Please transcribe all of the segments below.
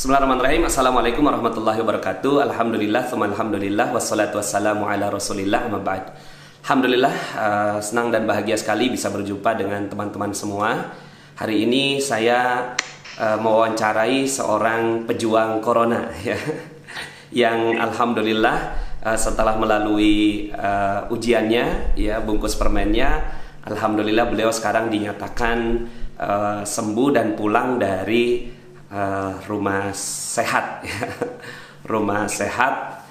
Bismillahirrahmanirrahim. Assalamualaikum warahmatullahi wabarakatuh. Alhamdulillah, alhamdulillah, wassalatu wassalamu ala rasulillah, amma ba'd. Alhamdulillah, senang dan bahagia sekali bisa berjumpa dengan teman-teman semua. Hari ini saya mewawancarai seorang pejuang corona ya, yang alhamdulillah setelah melalui ujiannya ya, bungkus permennya, alhamdulillah beliau sekarang dinyatakan sembuh dan pulang dari rumah sehat ya. Rumah sehat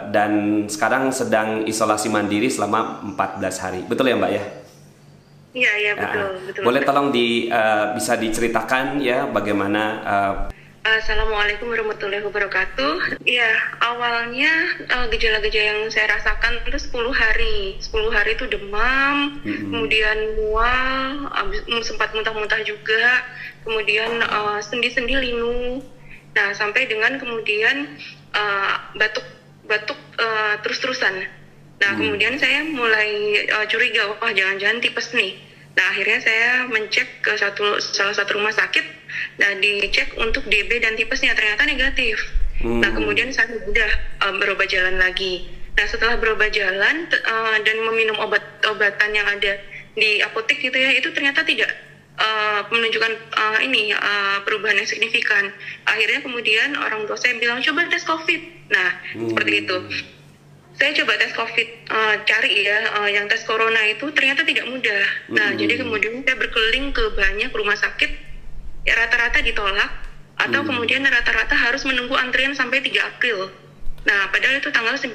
dan sekarang sedang isolasi mandiri selama 14 hari. Betul ya Mbak ya? Iya, betul, betul. Boleh tolong bisa diceritakan ya bagaimana Assalamualaikum warahmatullahi wabarakatuh. Iya, awalnya gejala-gejala yang saya rasakan itu 10 hari. 10 hari itu demam, kemudian mual, sempat muntah-muntah juga, kemudian sendi-sendi linu. Nah, sampai dengan kemudian batuk terus-terusan. Nah, kemudian saya mulai curiga, wah jangan-jangan tipes nih. Nah, akhirnya saya mencek ke salah satu rumah sakit. Nah, dicek untuk DB dan tipesnya, ternyata negatif. Nah, kemudian saya sudah berubah jalan lagi. Nah, setelah berubah jalan dan meminum obat-obatan yang ada di apotek gitu ya, itu ternyata tidak menunjukkan perubahan yang signifikan. Akhirnya kemudian orang tua saya bilang, coba tes COVID. Nah, seperti itu. Saya coba tes COVID, cari ya, yang tes corona itu ternyata tidak mudah. Nah, jadi kemudian saya berkeliling ke banyak rumah sakit, ya rata-rata ditolak, atau kemudian rata-rata harus menunggu antrian sampai 3 April. Nah, padahal itu tanggal 19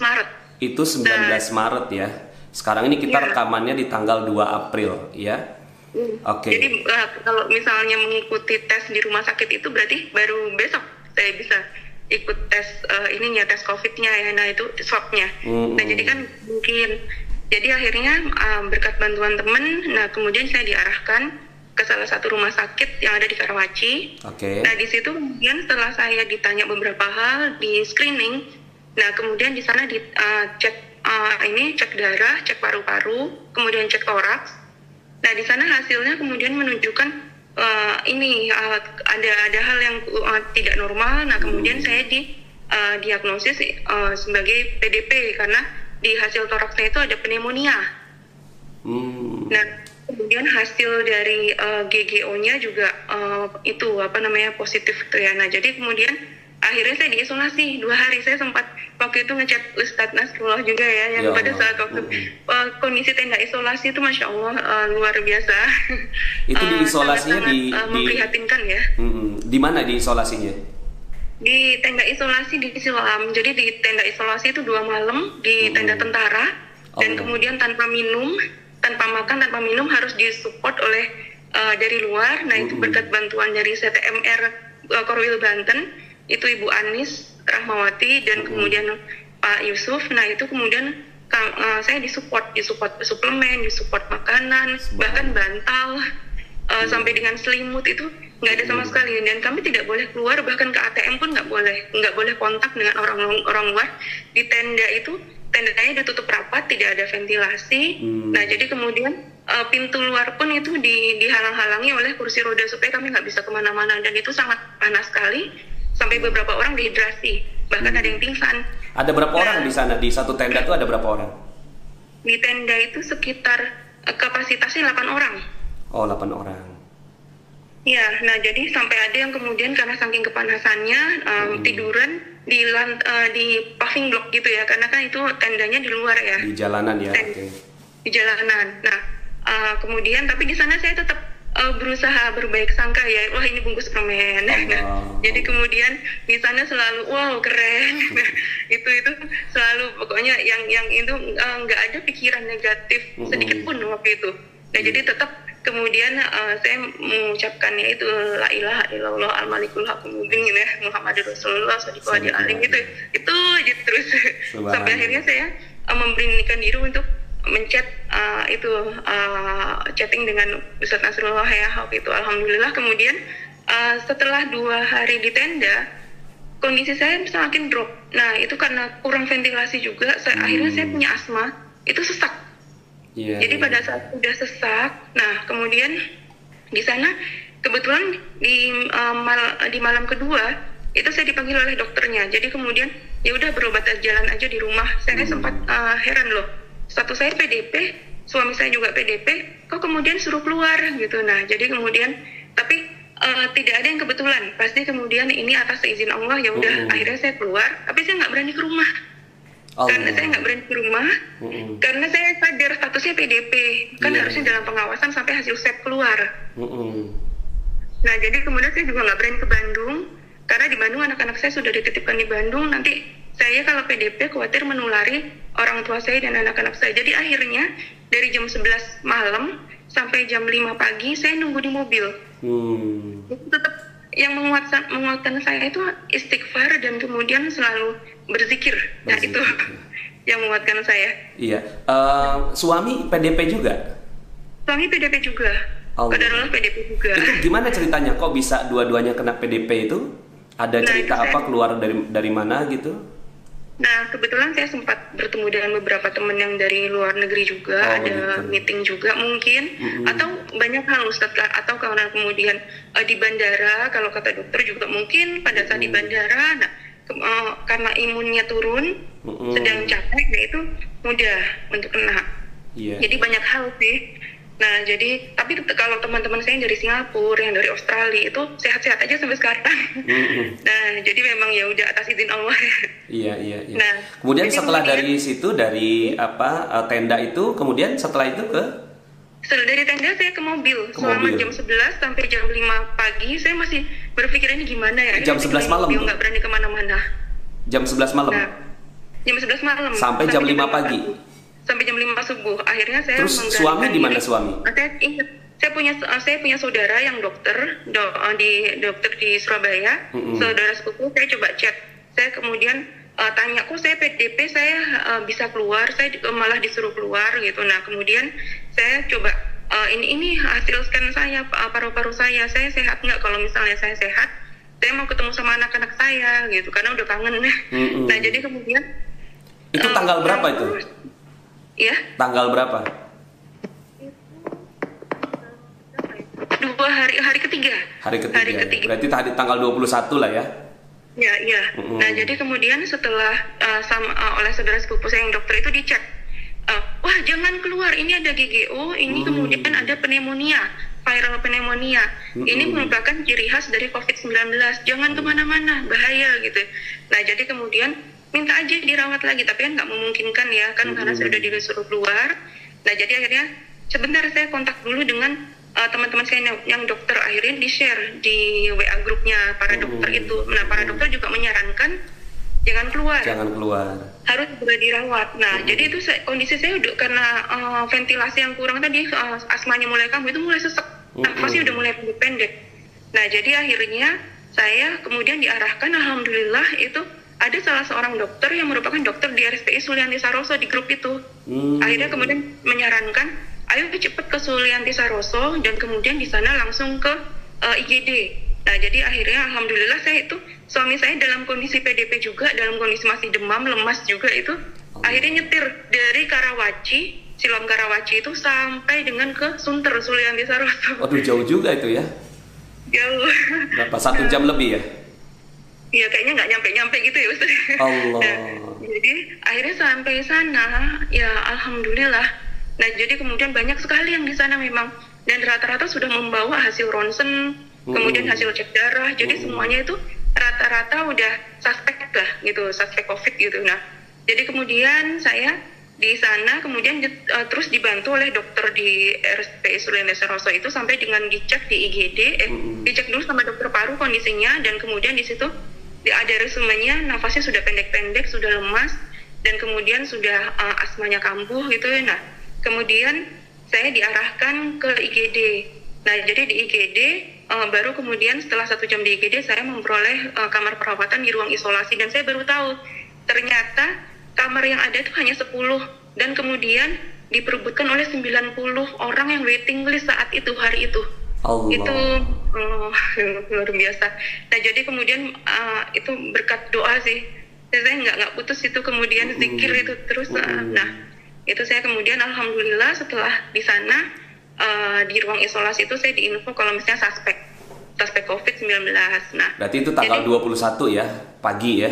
Maret. Itu 19 Maret ya. Sekarang ini kita rekamannya di tanggal 2 April ya. Oke. Jadi kalau misalnya mengikuti tes di rumah sakit itu berarti baru besok saya bisa ikut tes tes COVID-nya ya, nah itu swab-nya. Nah, jadi kan mungkin, jadi akhirnya berkat bantuan teman, nah kemudian saya diarahkan ke salah satu rumah sakit yang ada di Karawaci. Nah, di situ kemudian setelah saya ditanya beberapa hal, di screening, nah kemudian di sana cek cek darah, cek paru-paru, kemudian cek toraks. Nah, di sana hasilnya kemudian menunjukkan ada hal yang tidak normal. Nah, kemudian saya diagnosis sebagai PDP karena di hasil toraksnya itu ada pneumonia. Nah, kemudian hasil dari GGO-nya juga positif gitu ya. Nah, jadi kemudian akhirnya saya diisolasi 2 hari. Saya sempat waktu itu ngechat Ustadz Nasrullah juga ya, yang pada saat waktu kondisi tenda isolasi itu Masya Allah luar biasa. Itu diisolasinya memprihatinkan ya. Di mana diisolasinya? Di tenda isolasi di Siloam. Jadi di tenda isolasi itu 2 malam di tenda tentara, dan kemudian tanpa minum, tanpa makan, tanpa minum, harus disupport oleh dari luar. Nah, itu berkat bantuan dari CTMR Korwil Banten. Itu Ibu Anis Rahmawati dan kemudian Pak Yusuf. Nah, itu kemudian saya disupport suplemen, disupport makanan, bahkan bantal, sampai dengan selimut itu nggak ada sama sekali. Dan kami tidak boleh keluar, bahkan ke ATM pun nggak boleh kontak dengan orang luar. Di tenda itu, tendanya ditutup rapat, tidak ada ventilasi. Nah, jadi kemudian pintu luar pun itu dihalang-halangi oleh kursi roda supaya kami nggak bisa kemana-mana, dan itu sangat panas sekali. Sampai beberapa orang dehidrasi, bahkan ada yang pingsan. Ada berapa orang di sana? Di satu tenda itu ada berapa orang? Di tenda itu sekitar kapasitasnya 8 orang. Oh, 8 orang. Ya, nah jadi sampai ada yang kemudian karena saking kepanasannya tiduran di paving block gitu ya, karena kan itu tendanya di luar ya. Di jalanan ya. Di jalanan. Nah, kemudian tapi di sana saya tetap berusaha berbaik sangka ya, wah ini bungkus permen. Jadi kemudian di sana selalu wow keren. itu selalu pokoknya yang itu nggak ada pikiran negatif sedikit pun waktu itu. Nah, jadi tetap kemudian saya mengucapkannya itu la ilaha illallah al malikul haqqul mubin ya, Muhammadur Rasulullah sallallahu alaihi wasallam, itu aja terus sampai akhirnya saya memberanikan diri untuk menchat chatting dengan Ustadz Nasrullah ya waktu itu. Alhamdulillah kemudian setelah 2 hari di tenda, kondisi saya semakin drop. Nah, itu karena kurang ventilasi juga. Akhirnya saya punya asma, itu sesak. Jadi pada saat sudah sesak, nah kemudian di sana kebetulan di malam kedua itu saya dipanggil oleh dokternya. Jadi kemudian ya udah berobat jalan aja di rumah. Saya sempat heran loh. Status saya PDP, suami saya juga PDP, kok kemudian suruh keluar gitu. Nah, jadi kemudian tapi tidak ada yang kebetulan. Pasti kemudian ini atas izin Allah, ya udah akhirnya saya keluar. Tapi saya nggak berani ke rumah. Karena saya nggak berani ke rumah, karena saya sadar statusnya PDP, kan harusnya dalam pengawasan sampai hasil swab keluar. Nah, jadi kemudian saya juga nggak berani ke Bandung, karena di Bandung anak-anak saya sudah dititipkan di Bandung. Nanti saya kalau PDP khawatir menulari orang tua saya dan anak-anak saya. Jadi akhirnya dari jam 11 malam sampai jam 5 pagi saya nunggu di mobil. Tetap yang menguatkan saya itu istighfar dan kemudian selalu berzikir. Nah, itu yang menguatkan saya. Iya. Suami PDP juga? Suami PDP juga. Qadarullah PDP juga. Itu gimana ceritanya? Kok bisa dua-duanya kena PDP itu? Ada cerita apa keluar dari mana gitu? Nah, kebetulan saya sempat bertemu dengan beberapa teman yang dari luar negeri juga, ada meeting juga mungkin, atau banyak hal Ustadz, atau karena kemudian di bandara, kalau kata dokter juga mungkin pada saat di bandara, nah, karena imunnya turun, sedang capek, nah itu mudah untuk kena. Jadi banyak hal sih. Nah, jadi tapi kalau teman-teman saya yang dari Singapura, yang dari Australia itu sehat-sehat aja sampai sekarang. Nah, jadi memang ya udah atas izin Allah. Iya. Nah, kemudian setelah dari situ, dari tenda itu, kemudian setelah itu setelah dari tenda saya ke mobil. Selama jam 11 sampai jam 5 pagi saya masih berpikir ini gimana ya. Jam 11 malam. Nggak berani kemana-mana. Jam 11 malam. Nah, jam 11 malam. Sampai jam 5 pagi. Sampai jam 5 subuh. Akhirnya saya suami di mana suami? Saya punya saudara yang dokter di Surabaya. Saudara sepupu, saya coba chat. Saya kemudian tanya, kok saya PDP, saya bisa keluar, saya malah disuruh keluar gitu. Nah, kemudian saya coba ini hasil scan saya, paru-paru saya sehat nggak? Kalau misalnya saya sehat, saya mau ketemu sama anak-anak saya gitu, karena udah kangen. Nah, jadi kemudian itu tanggal berapa itu? Ya. Tanggal berapa? Hari ketiga. Hari ketiga. Berarti tadi tanggal 21 lah ya? Ya. Nah, jadi kemudian setelah oleh saudara sepupu saya yang dokter itu dicek. Wah, jangan keluar, ini ada GGO, ini kemudian ada pneumonia, viral pneumonia. Ini merupakan ciri khas dari COVID-19. Jangan kemana-mana, bahaya gitu. Nah, jadi kemudian minta aja dirawat lagi, tapi kan nggak memungkinkan ya, kan karena saya udah disuruh keluar. Nah, jadi akhirnya sebentar saya kontak dulu dengan teman-teman saya yang dokter, akhirnya di-share di WA grupnya para dokter itu. Nah, para dokter juga menyarankan jangan keluar, harus segera dirawat. Nah, jadi itu kondisi saya udah karena ventilasi yang kurang tadi, asmanya mulai kambuh, itu mulai sesek, nafasnya udah mulai pendek. Nah, jadi akhirnya saya kemudian diarahkan, alhamdulillah itu ada salah seorang dokter yang merupakan dokter di RSPI Sulianti Saroso di grup itu. Akhirnya kemudian menyarankan, ayo cepat ke Sulianti Saroso dan kemudian di sana langsung ke IGD. Nah, jadi akhirnya alhamdulillah suami saya dalam kondisi PDP juga, dalam kondisi masih demam, lemas juga itu. Akhirnya nyetir dari Karawaci, Siloam Karawaci itu sampai dengan ke Sunter Sulianti Saroso. Waduh, jauh juga itu ya? Jauh. Berapa? 1 jam lebih ya? Iya, kayaknya nggak nyampe-nyampe gitu ya Ustaz. Allah. Nah, jadi akhirnya sampai sana, ya alhamdulillah. Nah, jadi kemudian banyak sekali yang di sana memang, dan rata-rata sudah membawa hasil ronsen, kemudian hasil cek darah. Jadi semuanya itu rata-rata udah suspek lah gitu, suspek COVID gitu. Nah, jadi kemudian saya di sana kemudian terus dibantu oleh dokter di RSPI Sulianti Saroso itu sampai dengan dicek di IGD, dicek dulu sama dokter paru kondisinya, dan kemudian di situ ada resumenya, nafasnya sudah pendek-pendek, sudah lemas, dan kemudian sudah asmanya kambuh gitu. Nah, kemudian saya diarahkan ke IGD. Nah, jadi di IGD baru kemudian setelah 1 jam di IGD saya memperoleh kamar perawatan di ruang isolasi, dan saya baru tahu ternyata kamar yang ada itu hanya 10, dan kemudian diperebutkan oleh 90 orang yang waiting list saat itu, hari itu. Allah. Itu luar biasa. Nah, jadi kemudian itu berkat doa sih. Saya nggak putus itu, kemudian zikir itu terus. Nah, itu saya kemudian alhamdulillah setelah di sana di ruang isolasi itu saya diinfo kalau misalnya suspek. suspek COVID-19. Nah, berarti itu tanggal 21 ya, pagi ya?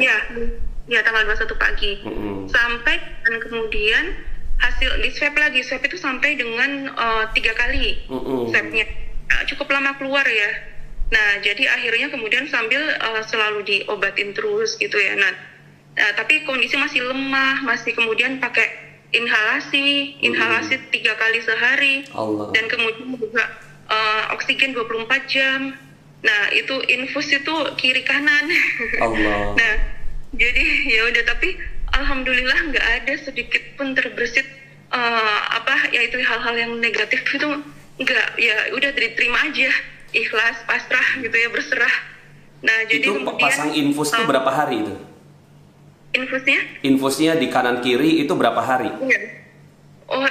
Iya, tanggal 21 pagi. Sampai dan kemudian hasil di swab lagi, swab itu sampai dengan 3 kali swabnya. Cukup lama keluar ya. Nah, jadi akhirnya kemudian sambil selalu diobatin terus gitu ya. Nah, tapi kondisi masih lemah, masih kemudian pakai inhalasi 3 kali sehari. Allah. Dan kemudian juga oksigen 24 jam. Nah, itu infus itu kiri kanan. Allah. Nah, jadi ya udah, tapi alhamdulillah nggak ada sedikit pun terbersit yaitu hal-hal yang negatif itu nggak, ya udah diterima aja, ikhlas, pasrah gitu ya, berserah. Nah, jadi itu kemudian pasang infus itu berapa hari itu? Infusnya di kanan kiri itu berapa hari? Iya. Oh,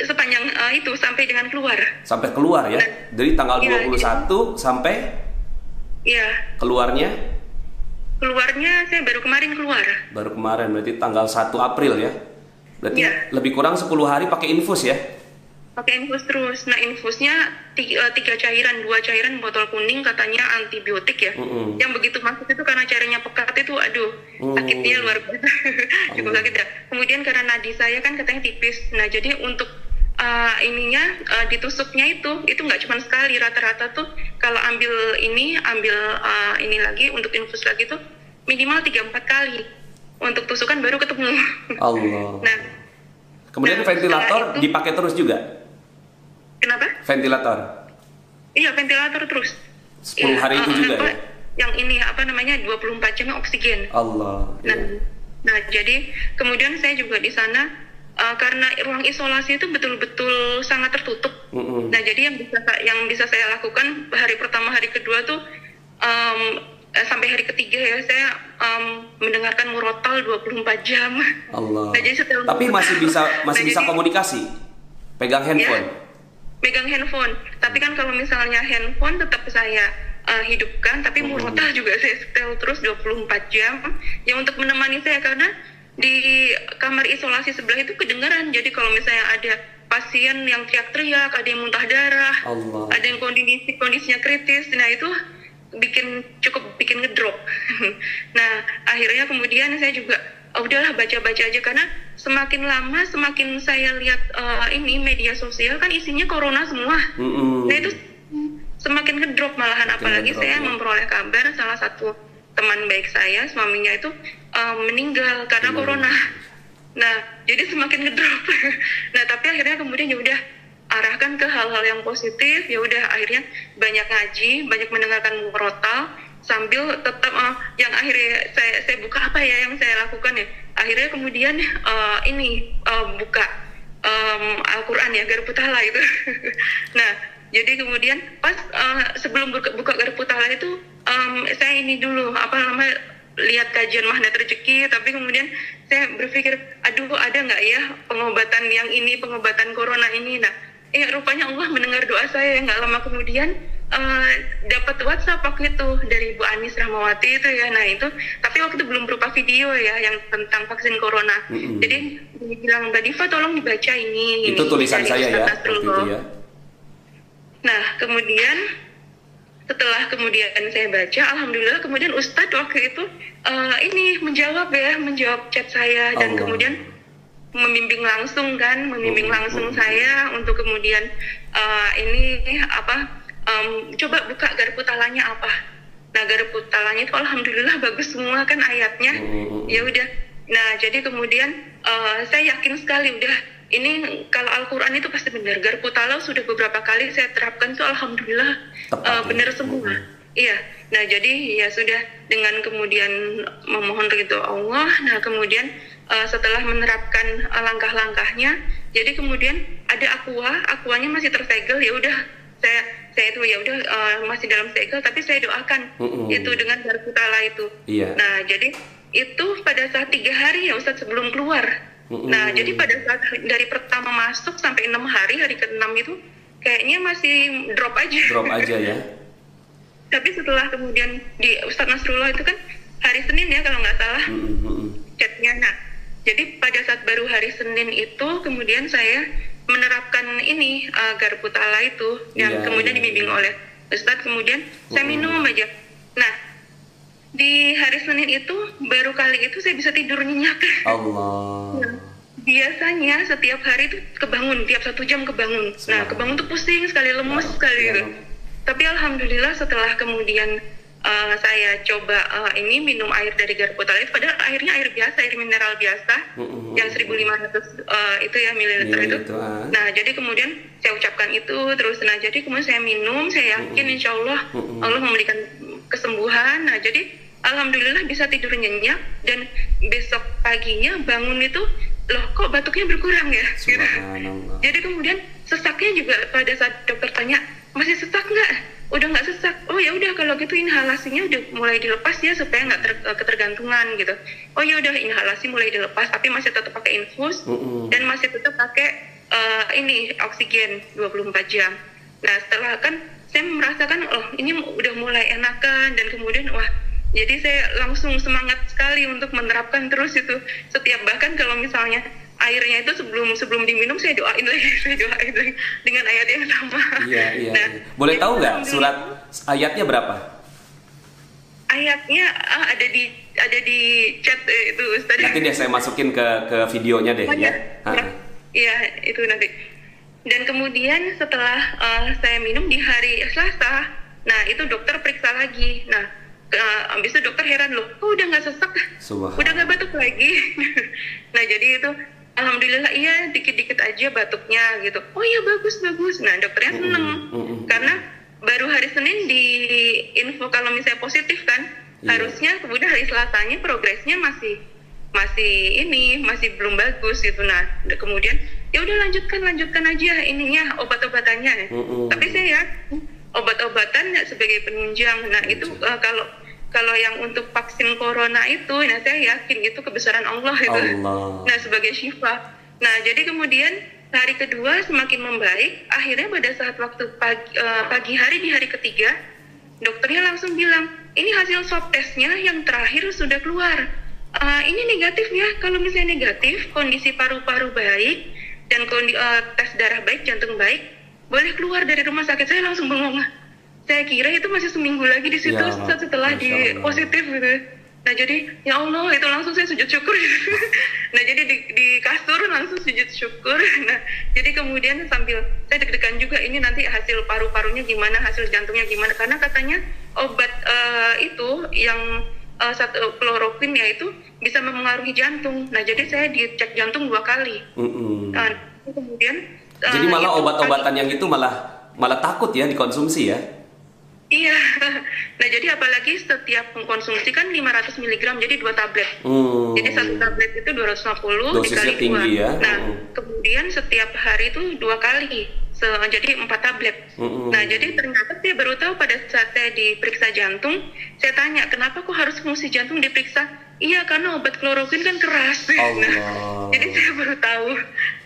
sepanjang itu sampai dengan keluar. Sampai keluar ya? Dari tanggal 21 sampai? Iya. Keluarnya saya baru kemarin keluar. Baru kemarin, berarti tanggal 1 April ya? Berarti lebih kurang 10 hari pakai infus ya? Pakai infus terus. Nah, infusnya 3 cairan, 2 cairan botol kuning, katanya antibiotik ya. Yang begitu masuk itu karena cairannya pekat itu, aduh, sakitnya luar biasa. Cukup sakit ya. Kemudian karena nadi saya kan katanya tipis. Nah, jadi untuk ditusuknya itu nggak cuma sekali, rata-rata tuh kalau ambil ini lagi untuk infus lagi tuh minimal 3-4 kali untuk tusukan baru ketemu. Allah. Nah, kemudian ventilator dipakai terus juga? Kenapa? Ventilator? Iya, ventilator terus. 10 hari itu juga ya? Yang ini 24 jam oksigen. Allah. Nah, jadi kemudian saya juga di sana karena ruang isolasi itu betul-betul sangat tertutup. Nah, jadi yang bisa saya lakukan hari pertama, hari kedua tuh sampai hari ketiga ya, saya mendengarkan murotal 24 jam. Allah. Nah, jadi tapi masih bisa komunikasi? Pegang handphone? Ya, megang handphone. Tapi kan kalau misalnya handphone tetap saya hidupkan, tapi murotal juga saya setel terus 24 jam. Ya, untuk menemani saya, karena di kamar isolasi sebelah itu kedengaran. Jadi kalau misalnya ada pasien yang teriak-teriak, ada yang muntah darah, ada yang kondisinya kritis, nah itu cukup bikin ngedrop. Nah, akhirnya kemudian saya juga udahlah baca-baca aja, karena semakin lama semakin saya lihat ini media sosial kan isinya corona semua. Nah, itu semakin ngedrop malahan, apalagi saya memperoleh kabar salah satu teman baik saya, suaminya itu meninggal karena corona. Nah, jadi semakin ngedrop. Nah, tapi akhirnya kemudian ya udah arahkan ke hal-hal yang positif. Ya udah, akhirnya banyak ngaji, banyak mendengarkan murotal, sambil tetap yang akhirnya saya buka apa ya yang saya lakukan ya. Akhirnya kemudian buka Al-Quran ya, Garputala itu. Nah, jadi kemudian pas sebelum buka Garputala itu saya ini dulu lihat kajian Magnet Rezeki, tapi kemudian saya berpikir, aduh, ada nggak ya pengobatan yang ini, pengobatan corona ini. Nah, rupanya Allah mendengar doa saya. Nggak lama kemudian dapat WhatsApp waktu itu dari Bu Anis Rahmawati itu ya. Nah, itu tapi waktu itu belum berupa video ya, yang tentang vaksin corona. Jadi dia bilang, Mbak Diva tolong dibaca ini. Itu tulisan saya ya waktu itu ya. Nah, kemudian setelah kemudian saya baca, alhamdulillah kemudian Ustadz waktu itu menjawab chat saya, dan kemudian membimbing langsung saya untuk kemudian coba buka Garputalanya apa. Nah, Garputalanya itu alhamdulillah bagus semua kan ayatnya. Ya udah. Nah, jadi kemudian saya yakin sekali udah, ini kalau Al-Quran itu pasti benar. Garputala sudah beberapa kali saya terapkan tuh alhamdulillah benar semua. Iya. Nah, jadi ya sudah, dengan kemudian memohon ridho Allah. Nah, kemudian setelah menerapkan langkah-langkahnya, jadi kemudian ada akuanya masih tersegel. Ya udah, saya itu ya udah masih dalam segel, tapi saya doakan itu dengan Garputala itu. Iya. Nah, jadi itu pada saat 3 hari ya Ustadz sebelum keluar. Nah, jadi pada saat dari pertama masuk sampai 6 hari, hari ke-6 itu kayaknya masih drop aja ya. Tapi setelah kemudian di Ustadz Nasrullah itu kan hari Senin ya kalau nggak salah chatnya. Nah, jadi pada saat baru hari Senin itu kemudian saya menerapkan ini Garputala itu yang kemudian dibimbing oleh Ustadz, kemudian saya minum aja. Nah, di hari Senin itu baru kali itu saya bisa tidur nyenyak. Allah. Nah, biasanya setiap hari itu kebangun, tiap 1 jam kebangun. Nah, kebangun tuh pusing sekali, lemes sekali gitu. Tapi alhamdulillah setelah kemudian saya coba ini minum air dari Garpu Talif, padahal airnya air biasa, air mineral biasa, yang 1.500 itu ya mililiter itu. Nah, jadi kemudian saya ucapkan itu terus. Nah, jadi kemudian saya minum, saya yakin insya Allah Allah memberikan kesembuhan. Nah, jadi alhamdulillah bisa tidur nyenyak, dan besok paginya bangun itu loh kok batuknya berkurang ya. Gitu. Jadi kemudian sesaknya juga pada saat dokter tanya masih sesak nggak? Udah nggak sesak. Oh ya udah kalau gitu inhalasinya udah mulai dilepas ya supaya nggak ketergantungan gitu. Oh ya udah inhalasi mulai dilepas, tapi masih tetap pakai infus dan masih tetap pakai ini oksigen 24 jam. Nah setelah kan saya merasakan oh ini udah mulai enakan, dan kemudian wah jadi saya langsung semangat sekali untuk menerapkan terus itu setiap, bahkan kalau misalnya airnya itu sebelum diminum saya doain lagi dengan ayat yang sama. Iya. Nah, boleh tahu nggak surat ayatnya berapa? Ayatnya ada di chat itu Ustaz. Nanti deh saya masukin ke videonya deh ya. Iya itu nanti. Dan kemudian setelah saya minum di hari Selasa, nah itu dokter periksa lagi. Nah habis itu dokter heran loh, kok udah nggak sesak, udah nggak batuk lagi. Nah jadi itu alhamdulillah iya dikit-dikit aja batuknya gitu. Oh iya bagus. Nah dokternya seneng karena baru hari Senin di info kalau misalnya positif kan, harusnya kemudian hari Selasanya progresnya masih belum bagus gitu. Nah kemudian ya udah lanjutkan aja ininya obat-obatannya. Tapi saya obat-obatan sebagai penunjang. Nah itu kalau yang untuk vaksin corona itu, nah saya yakin itu kebesaran Allah itu. Nah sebagai syifa. Nah jadi kemudian hari kedua semakin membaik. Akhirnya pada saat waktu pagi hari di hari ketiga, dokternya langsung bilang, ini hasil swab testnya yang terakhir sudah keluar. Ini negatif ya. Kalau misalnya negatif, kondisi paru-paru baik dan tes darah baik, jantung baik, boleh keluar dari rumah sakit. Saya langsung bengong. Saya kira itu masih seminggu lagi di situ setelah di positif gitu. Nah jadi ya Allah itu langsung saya sujud syukur. Nah jadi di kasur langsung sujud syukur. Nah jadi kemudian sambil saya deg-degan juga ini nanti hasil paru-parunya gimana, hasil jantungnya gimana, karena katanya obat itu yang satu kloroquine ya itu bisa mempengaruhi jantung. Nah jadi saya dicek jantung 2 kali. Nah, kemudian jadi malah obat-obatan yang itu malah takut ya dikonsumsi ya. Iya, nah jadi apalagi setiap mengkonsumsi kan 500 mg, jadi 2 tablet. Jadi 1 tablet itu 250 dosisnya dikali 2. Tinggi ya. Nah, kemudian setiap hari itu 2 kali, jadi 4 tablet. Nah, jadi ternyata saya baru tahu pada saat saya diperiksa jantung, saya tanya, kenapa kok harus fungsi jantung diperiksa? Iya, karena obat kloroquine kan keras. Nah, jadi saya baru tahu.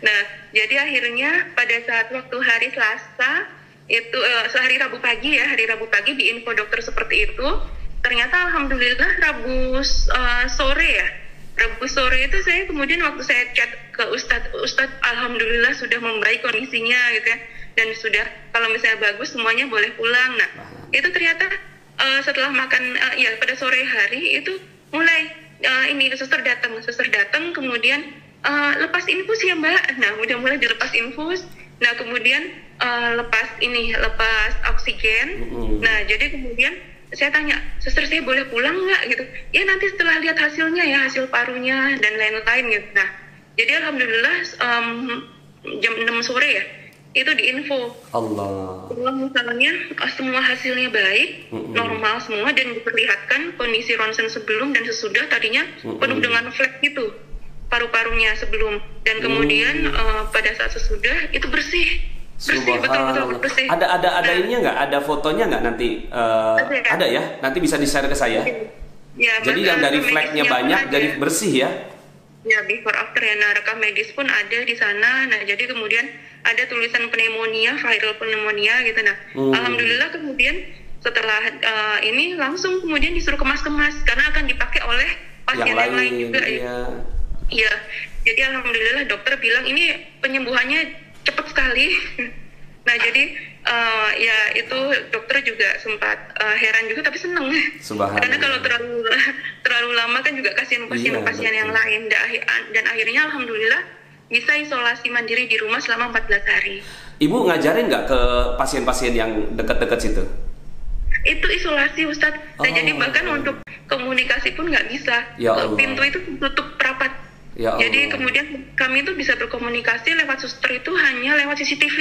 Nah, jadi akhirnya pada saat waktu hari Selasa, itu hari Rabu pagi di info dokter seperti itu, ternyata alhamdulillah Rabu sore itu saya kemudian waktu saya chat ke Ustadz alhamdulillah sudah membaik kondisinya gitu ya, dan sudah kalau misalnya bagus semuanya boleh pulang. Nah itu ternyata setelah makan pada sore hari itu mulai suster datang kemudian lepas infus ya Mbak. Nah udah mulai dilepas infus. Nah kemudian lepas oksigen. Nah jadi kemudian saya tanya, suster saya boleh pulang nggak gitu? Ya nanti setelah lihat hasilnya ya, hasil parunya dan lain-lain gitu. Nah jadi alhamdulillah jam 6 sore ya itu diinfo. Allah. Kalau misalnya semua hasilnya baik, normal semua, dan diperlihatkan kondisi ronsen sebelum dan sesudah tadinya penuh dengan flek gitu paru-parunya sebelum, dan kemudian pada saat sesudah itu bersih betul bersih. Ada ininya nggak? Ada fotonya nggak nanti? Ada ya? Nanti bisa di-share ke saya. Ya, jadi yang dari fleknya banyak, dari bersih ya? Ya, before after ya. Nah, rekam medis pun ada di sana. Nah, jadi kemudian ada tulisan pneumonia, viral pneumonia gitu. Nah, alhamdulillah kemudian setelah ini langsung kemudian disuruh kemas-kemas karena akan dipakai oleh pasien yang lain juga ya. Iya, jadi alhamdulillah dokter bilang ini penyembuhannya cepat sekali. Nah jadi ya itu dokter juga sempat heran juga tapi seneng. Karena kalau terlalu lama kan juga kasihan pasien-pasien yang lain. Dan akhirnya alhamdulillah bisa isolasi mandiri di rumah selama 14 hari. Ibu ngajarin nggak ke pasien-pasien yang dekat-dekat situ? Itu isolasi Ustadz. Nah, jadi bahkan untuk komunikasi pun nggak bisa. Ya Allah. Pintu itu tutup rapat. Ya Allah. Jadi kemudian kami itu bisa berkomunikasi lewat suster itu hanya lewat CCTV.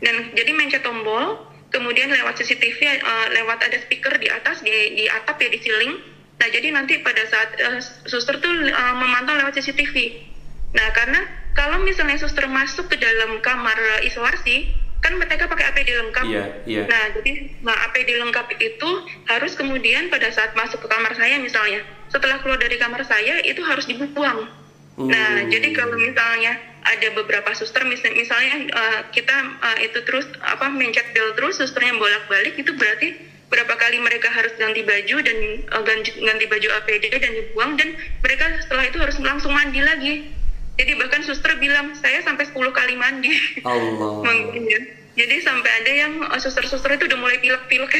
Dan jadi mencet tombol, kemudian lewat CCTV, lewat ada speaker di atas, di atap ya, di ceiling. Nah, jadi nanti pada saat suster tuh memantau lewat CCTV. Nah, karena kalau misalnya suster masuk ke dalam kamar isolasi, kan mereka pakai APD lengkap. Iya. Nah, jadi APD lengkap itu harus kemudian pada saat masuk ke kamar saya misalnya, setelah keluar dari kamar saya itu harus dibuang. Nah, jadi kalau misalnya ada beberapa suster misalnya kita itu terus mencet bel terus, susternya bolak-balik, itu berarti berapa kali mereka harus ganti baju dan ganti baju APD dan dibuang, dan mereka setelah itu harus langsung mandi lagi. Jadi bahkan suster bilang saya sampai 10 kali mandi. Allah. Jadi sampai ada yang suster-suster itu udah mulai pilek-pilek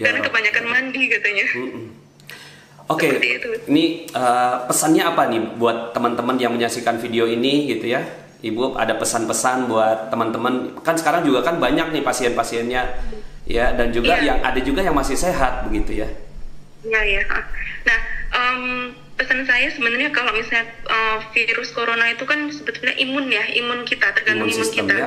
karena kebanyakan mandi katanya. Oke. Ini pesannya apa nih buat teman-teman yang menyaksikan video ini gitu ya? Ibu ada pesan-pesan buat teman-teman, kan sekarang juga kan banyak nih pasien-pasiennya ya, dan juga yang ada juga yang masih sehat begitu ya. Iya. Nah, pesan saya sebenarnya kalau misalnya virus corona itu kan sebetulnya imun kita, tergantung imun kita. Ya?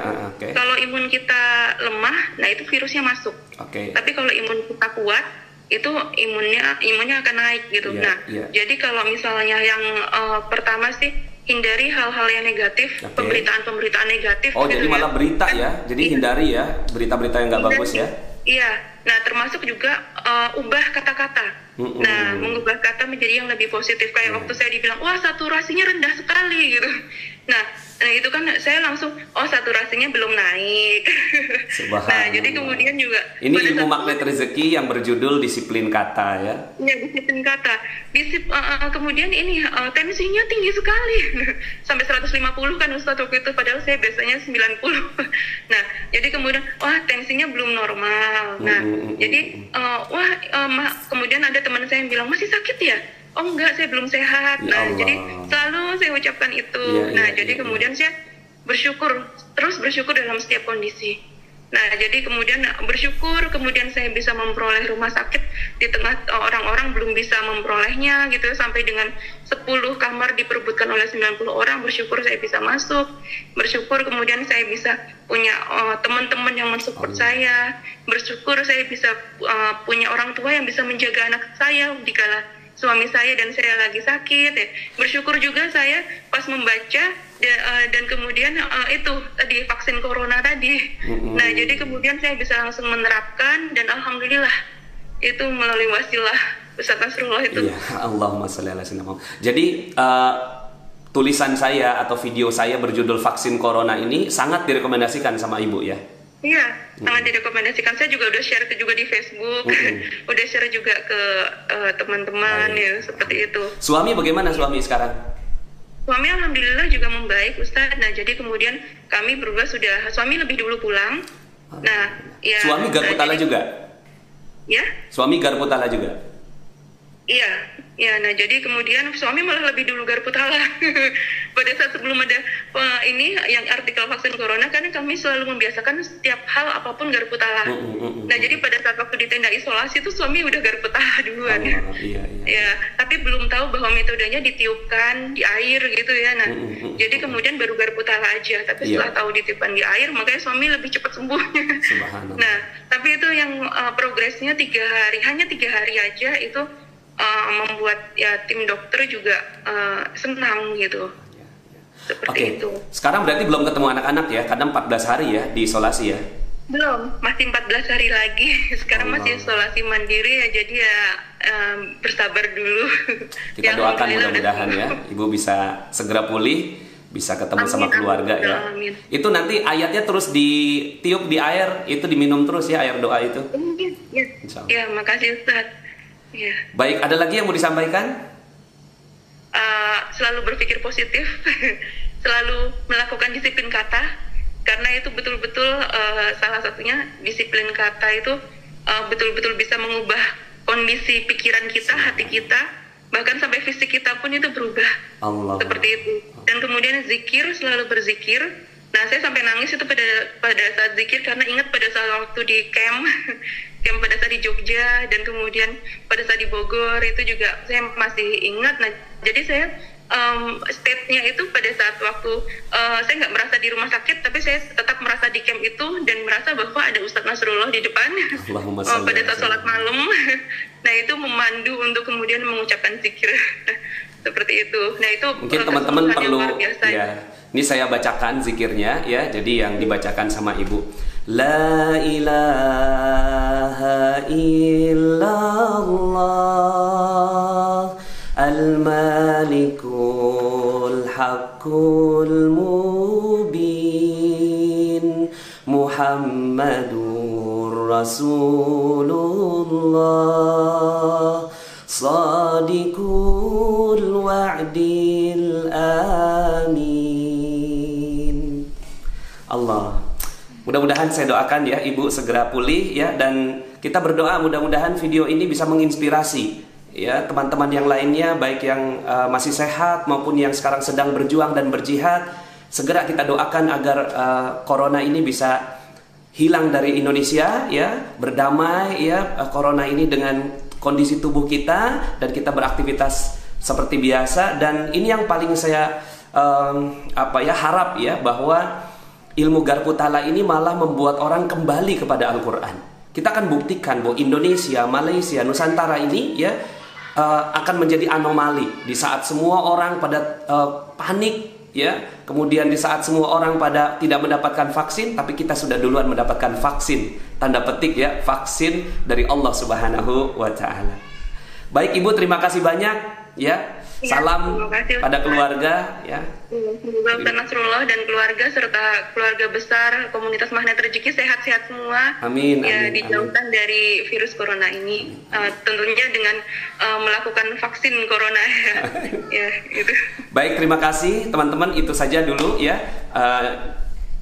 Kalau imun kita lemah, nah itu virusnya masuk. Tapi kalau imun kita kuat, itu imunnya akan naik gitu. Jadi kalau misalnya yang pertama sih hindari hal-hal yang negatif, pemberitaan negatif. Oh, jadi malah berita ya? Jadi hindari ya berita-berita yang nggak bagus ya? Iya. Nah, termasuk juga ubah kata-kata. Nah, mengubah kata menjadi yang lebih positif. Kayak waktu saya dibilang, wah saturasinya rendah sekali gitu. Nah itu kan saya langsung, saturasinya belum naik. Nah, jadi kemudian juga ini ilmu magnet rezeki yang berjudul disiplin kata ya. Ya, disiplin kata. Kemudian ini tensinya tinggi sekali. Sampai 150 kan Ustadz waktu itu, padahal saya biasanya 90. Nah, jadi kemudian tensinya belum normal. Nah, jadi kemudian ada teman saya yang bilang, masih sakit ya? Oh enggak, saya belum sehat. Nah, jadi selalu saya ucapkan itu. Jadi kemudian saya terus bersyukur dalam setiap kondisi. Nah, jadi kemudian bersyukur, kemudian saya bisa memperoleh rumah sakit di tengah orang-orang belum bisa memperolehnya gitu, sampai dengan 10 kamar diperebutkan oleh 90 orang, bersyukur saya bisa masuk. Bersyukur kemudian saya bisa punya teman-teman yang mensupport saya. Bersyukur saya bisa punya orang tua yang bisa menjaga anak saya dikala suami saya dan saya lagi sakit ya. Bersyukur juga saya pas membaca dan kemudian itu tadi vaksin corona tadi. Nah, jadi kemudian saya bisa langsung menerapkan dan alhamdulillah itu melalui wasilah Ustaz Nasrullah itu. Iya, Allahumma sholli ala sayyidina. Jadi tulisan saya atau video saya berjudul vaksin corona ini sangat direkomendasikan sama Ibu ya. Iya, sangat direkomendasikan. Saya juga udah share juga di Facebook, udah share juga ke teman-teman ya, seperti itu. Suami bagaimana suami sekarang? Suami alhamdulillah juga membaik Ustaz. Nah, jadi kemudian kami berdua suami lebih dulu pulang. Nah, ya. Suami Garputala juga? Ya? Suami Garputala juga? Iya. Ya, nah jadi kemudian suami malah lebih dulu Garputala. Pada saat sebelum ada ini yang artikel vaksin corona, kan kami selalu membiasakan setiap hal apapun Garputala. Nah, jadi pada saat waktu di tenda isolasi itu suami udah Garputala duluan. Iya. Ya, tapi belum tahu bahwa metodenya ditiupkan di air gitu ya. Nah, jadi kemudian baru Garputala aja. Tapi setelah tahu ditiupkan di air, makanya suami lebih cepat sembuhnya. Subhanallah. Nah, tapi itu yang progresnya 3 hari, hanya 3 hari aja itu membuat ya tim dokter juga senang gitu. Seperti itu. Sekarang berarti belum ketemu anak-anak ya, karena 14 hari ya di isolasi ya? Belum, masih 14 hari lagi. Sekarang masih isolasi mandiri ya, jadi ya bersabar dulu. Kita doakan mudah-mudahan ya, Ibu bisa segera pulih, bisa ketemu sama keluarga ya. Amin. Itu nanti ayatnya terus ditiup di air, itu diminum terus ya air doa itu? Ya, makasih Ustaz. Ya. Baik, ada lagi yang mau disampaikan? Selalu berpikir positif, selalu melakukan disiplin kata, karena itu betul-betul salah satunya disiplin kata itu betul-betul bisa mengubah kondisi pikiran kita, hati kita, bahkan sampai fisik kita pun itu berubah. Allah. Seperti itu. Dan kemudian zikir, selalu berzikir. Nah, saya sampai nangis itu pada saat zikir karena ingat pada saat waktu di camp pada saat di Jogja, dan kemudian pada saat di Bogor itu juga saya masih ingat. Nah, jadi saya state-nya itu pada saat waktu saya nggak merasa di rumah sakit, tapi saya tetap merasa di camp itu dan merasa bahwa ada Ustadz Nasrullah di depan pada saat sholat malam. Nah, itu memandu untuk kemudian mengucapkan zikir. Seperti itu. Nah, itu mungkin teman-teman perlu biasa, ya. Ini saya bacakan zikirnya ya. Jadi yang dibacakan sama Ibu. La ilaha illallah al-malikul haqqul mubin Muhammadur Rasulullah Sadiqul wa'dil amin. Allah. Mudah-mudahan saya doakan ya Ibu segera pulih ya, dan kita berdoa mudah-mudahan video ini bisa menginspirasi ya teman-teman yang lainnya, baik yang masih sehat maupun yang sekarang sedang berjuang dan berjihad. Segera kita doakan agar corona ini bisa hilang dari Indonesia ya, berdamai ya corona ini dengan kondisi tubuh kita, dan kita beraktivitas seperti biasa. Dan ini yang paling saya harap ya, bahwa ilmu Garpu Tala ini malah membuat orang kembali kepada Al-Quran. Kita akan buktikan bahwa Indonesia, Malaysia, Nusantara ini ya akan menjadi anomali di saat semua orang pada panik ya, kemudian di saat semua orang pada tidak mendapatkan vaksin, tapi kita sudah duluan mendapatkan vaksin, tanda petik ya, vaksin dari Allah Subhanahu wa Ta'ala. Baik Ibu, terima kasih banyak ya. Salam pada keluarga ya. Semoga Ustadz Nasrullah dan keluarga serta keluarga besar komunitas Magnet Rezeki sehat-sehat semua. Amin. Ya, amin, dijauhkan dari virus corona ini. Tentunya dengan melakukan vaksin corona ya, itu. Baik, terima kasih teman-teman, itu saja dulu ya.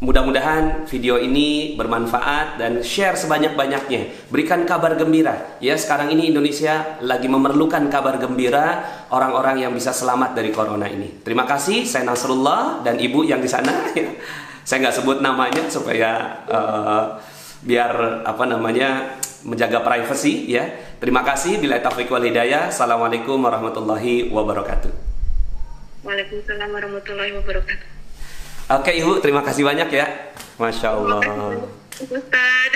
Mudah-mudahan video ini bermanfaat dan share sebanyak-banyaknya. Berikan kabar gembira. Ya, sekarang ini Indonesia lagi memerlukan kabar gembira, orang-orang yang bisa selamat dari corona ini. Terima kasih, saya Nasrullah dan Ibu yang di sana. Ya. Saya nggak sebut namanya supaya biar menjaga privasi ya. Terima kasih. Billahi taufiq wal hidayah. Assalamualaikum warahmatullahi wabarakatuh. Waalaikumsalam warahmatullahi wabarakatuh. Oke Ibu, terima kasih banyak ya. Masya Allah. Ustaz.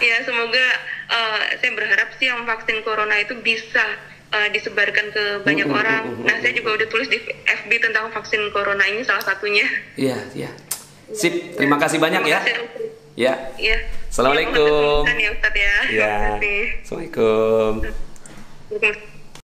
Ya, semoga saya berharap sih yang vaksin corona itu bisa disebarkan ke banyak orang. Nah, saya juga udah tulis di FB tentang vaksin corona ini salah satunya. Iya, iya. Sip, terima kasih banyak ya. Ya. Iya. Assalamualaikum. Ya, Ustaz ya. Ya. Assalamualaikum.